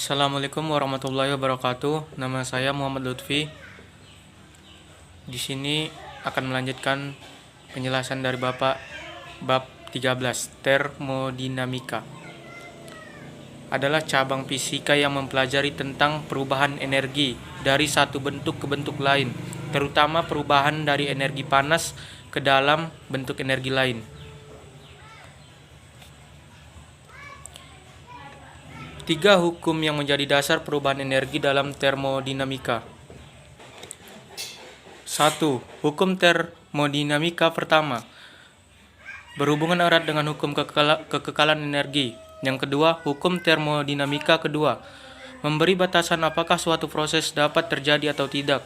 Assalamualaikum warahmatullahi wabarakatuh. Nama saya Muhammad Lutfi. Di sini akan melanjutkan penjelasan dari Bapak bab 13, termodinamika. Adalah cabang fisika yang mempelajari tentang perubahan energi dari satu bentuk ke bentuk lain, terutama perubahan dari energi panas ke dalam bentuk energi lain. Tiga hukum yang menjadi dasar perubahan energi dalam termodinamika. 1. Hukum termodinamika pertama berhubungan erat dengan hukum kekekalan energi. Yang kedua, hukum termodinamika kedua memberi batasan apakah suatu proses dapat terjadi atau tidak.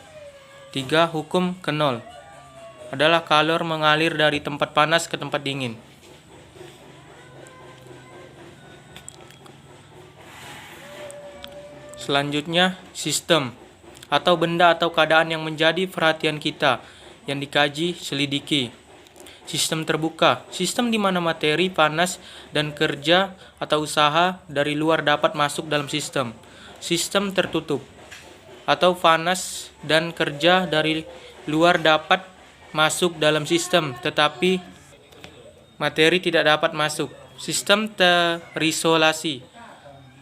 3. Hukum ke-0 adalah kalor mengalir dari tempat panas ke tempat dingin. Selanjutnya, sistem atau benda atau keadaan yang menjadi perhatian kita, yang dikaji, selidiki. Sistem terbuka, sistem di mana materi, panas, dan kerja atau usaha dari luar dapat masuk dalam sistem. Sistem tertutup, atau panas dan kerja dari luar dapat masuk dalam sistem, tetapi materi tidak dapat masuk. Sistem terisolasi,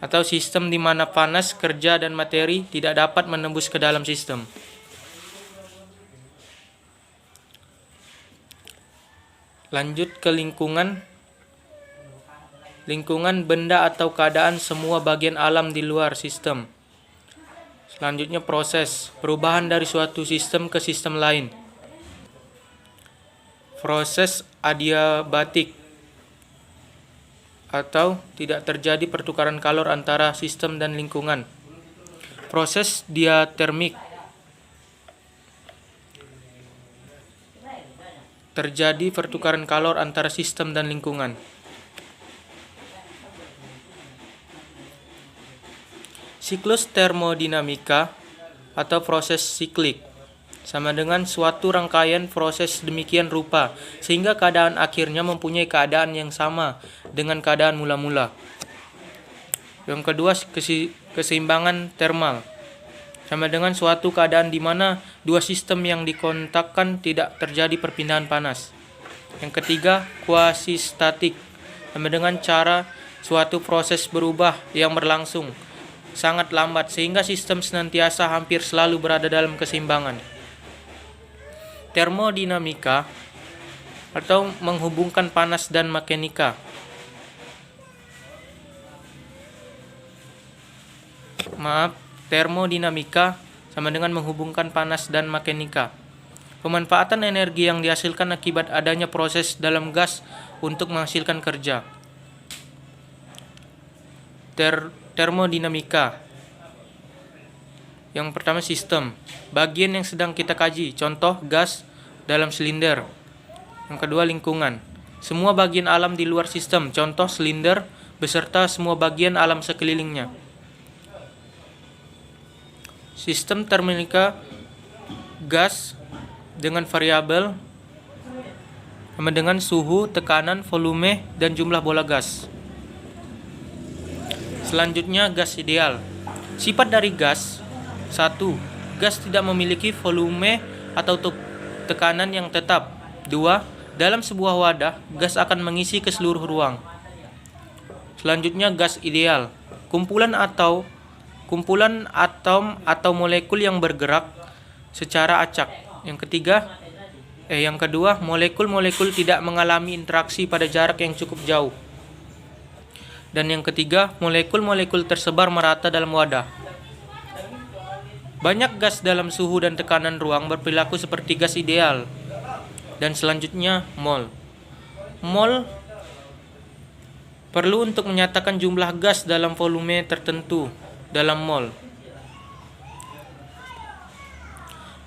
atau sistem di mana panas, kerja, dan materi tidak dapat menembus ke dalam sistem. Lanjut ke lingkungan. Lingkungan benda atau keadaan semua bagian alam di luar sistem. Selanjutnya proses perubahan dari suatu sistem ke sistem lain. Proses adiabatik, atau tidak terjadi pertukaran kalor antara sistem dan lingkungan. Proses diatermik, terjadi pertukaran kalor antara sistem dan lingkungan. Siklus termodinamika atau proses siklik sama dengan suatu rangkaian proses demikian rupa sehingga keadaan akhirnya mempunyai keadaan yang sama dengan keadaan mula-mula. Yang kedua, keseimbangan termal sama dengan suatu keadaan di mana dua sistem yang dikontakkan tidak terjadi perpindahan panas. Yang ketiga, kuasistatik sama dengan cara suatu proses berubah yang berlangsung sangat lambat sehingga sistem senantiasa hampir selalu berada dalam keseimbangan. Termodinamika atau menghubungkan panas dan mekanika. Termodinamika sama dengan menghubungkan panas dan mekanika. Pemanfaatan energi yang dihasilkan akibat adanya proses dalam gas untuk menghasilkan kerja. Termodinamika. Yang pertama, sistem, bagian yang sedang kita kaji, contoh gas dalam silinder. Yang kedua, lingkungan, semua bagian alam di luar sistem, contoh silinder beserta semua bagian alam sekelilingnya. Sistem termodinamika gas dengan variabel sama dengan suhu, tekanan, volume, dan jumlah bola gas. Selanjutnya, gas ideal. Sifat dari gas: 1. Gas tidak memiliki volume atau tekanan yang tetap. 2. Dalam sebuah wadah, gas akan mengisi ke seluruh ruang. Selanjutnya, gas ideal. Kumpulan atom atau molekul yang bergerak secara acak. Yang kedua, molekul-molekul tidak mengalami interaksi pada jarak yang cukup jauh. Dan yang ketiga, molekul-molekul tersebar merata dalam wadah. Banyak gas dalam suhu dan tekanan ruang berperilaku seperti gas ideal. Dan selanjutnya, mol. Mol perlu untuk menyatakan jumlah gas dalam volume tertentu dalam mol.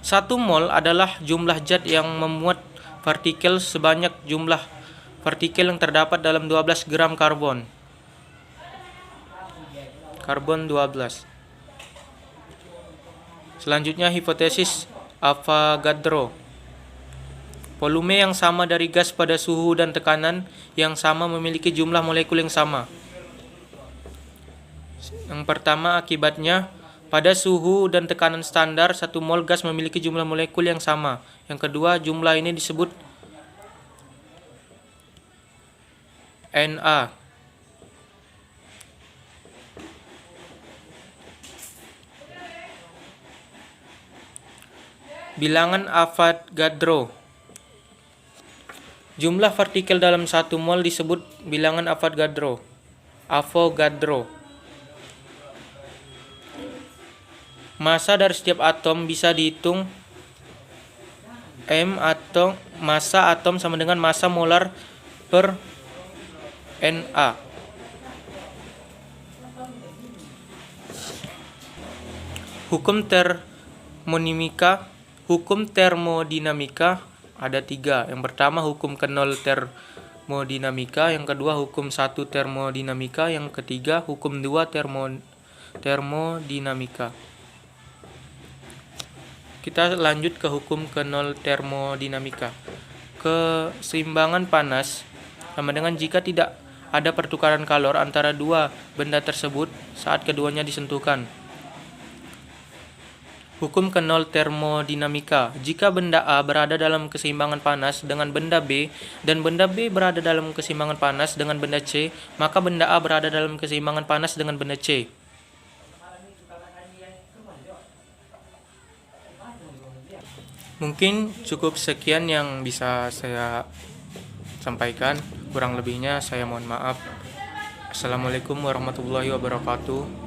1 mol adalah jumlah zat yang memuat partikel sebanyak jumlah partikel yang terdapat dalam 12 gram karbon. Karbon 12. Selanjutnya, hipotesis Avogadro. Volume yang sama dari gas pada suhu dan tekanan yang sama memiliki jumlah molekul yang sama. Yang pertama, akibatnya pada suhu dan tekanan standar, 1 mol gas memiliki jumlah molekul yang sama. Yang kedua, jumlah ini disebut Na. Bilangan Avogadro. Jumlah partikel dalam 1 mol disebut bilangan Avogadro. Massa dari setiap atom bisa dihitung M atau massa atom sama dengan massa molar per Na. Hukum termodinamika ada 3. Yang pertama, hukum ke-0 termodinamika. Yang kedua, hukum 1 termodinamika. Yang ketiga, hukum 2 termodinamika. Kita lanjut ke hukum ke-0 termodinamika. Keseimbangan panas sama dengan jika tidak ada pertukaran kalor antara dua benda tersebut saat keduanya disentuhkan. Hukum ke-0 termodinamika. Jika benda A berada dalam keseimbangan panas dengan benda B dan benda B berada dalam keseimbangan panas dengan benda C, maka benda A berada dalam keseimbangan panas dengan benda C. Mungkin cukup sekian yang bisa saya sampaikan. Kurang lebihnya saya mohon maaf. Assalamualaikum warahmatullahi wabarakatuh.